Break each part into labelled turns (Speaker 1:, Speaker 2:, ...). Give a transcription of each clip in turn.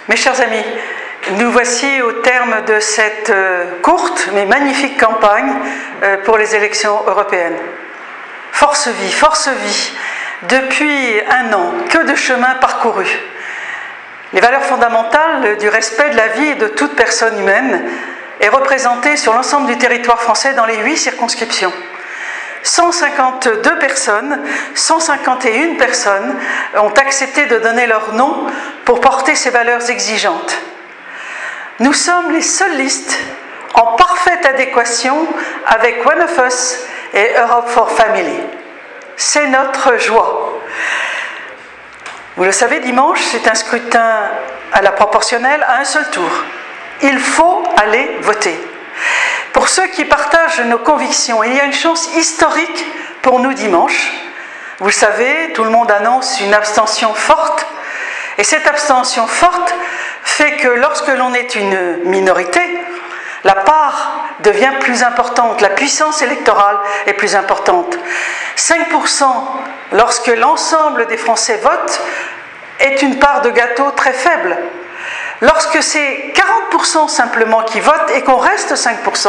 Speaker 1: Mes chers amis, nous voici au terme de cette courte mais magnifique campagne pour les élections européennes. Force vie, depuis un an, que de chemin parcouru. Les valeurs fondamentales du respect de la vie et de toute personne humaine est représentée sur l'ensemble du territoire français dans les 8 circonscriptions. 152 personnes, 151 personnes ont accepté de donner leur nom pour porter ces valeurs exigeantes. Nous sommes les seules listes en parfaite adéquation avec One of Us et Europe for Family. C'est notre joie. Vous le savez, dimanche, c'est un scrutin à la proportionnelle à un seul tour. Il faut aller voter. Pour ceux qui partagent nos convictions, il y a une chance historique pour nous dimanche. Vous le savez, tout le monde annonce une abstention forte. Et cette abstention forte fait que lorsque l'on est une minorité, la part devient plus importante, la puissance électorale est plus importante. 5% lorsque l'ensemble des Français votent est une part de gâteau très faible. Lorsque c'est 40% simplement qui votent et qu'on reste 5%,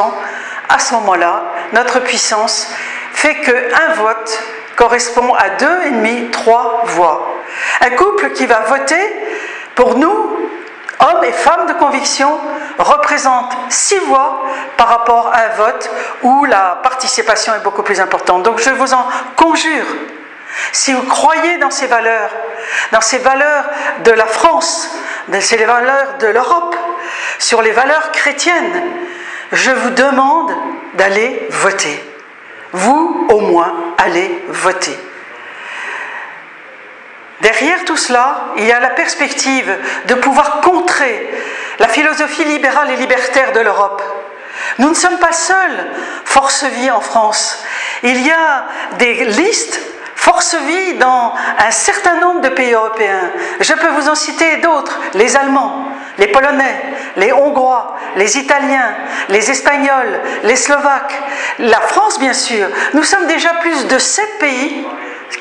Speaker 1: à ce moment-là, notre puissance fait qu'un vote correspond à 2,5, 3 voix. Un couple qui va voter, pour nous, hommes et femmes de conviction, représente 6 voix par rapport à un vote où la participation est beaucoup plus importante. Donc je vous en conjure, si vous croyez dans ces valeurs de la France, dans ces valeurs de l'Europe, sur les valeurs chrétiennes, je vous demande d'aller voter. Vous, au moins, allez voter. Derrière tout cela, il y a la perspective de pouvoir contrer la philosophie libérale et libertaire de l'Europe. Nous ne sommes pas seuls, Force Vie en France. Il y a des listes Force Vie dans un certain nombre de pays européens. Je peux vous en citer d'autres, les Allemands, les Polonais, les Hongrois, les Italiens, les Espagnols, les Slovaques, la France bien sûr. Nous sommes déjà plus de 7 pays,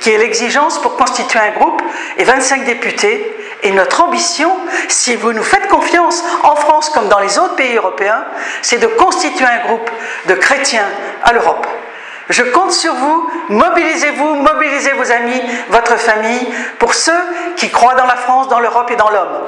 Speaker 1: qui est l'exigence pour constituer un groupe, et 25 députés. Et notre ambition, si vous nous faites confiance, en France comme dans les autres pays européens, c'est de constituer un groupe de chrétiens à l'Europe. Je compte sur vous, mobilisez vos amis, votre famille, pour ceux qui croient dans la France, dans l'Europe et dans l'homme.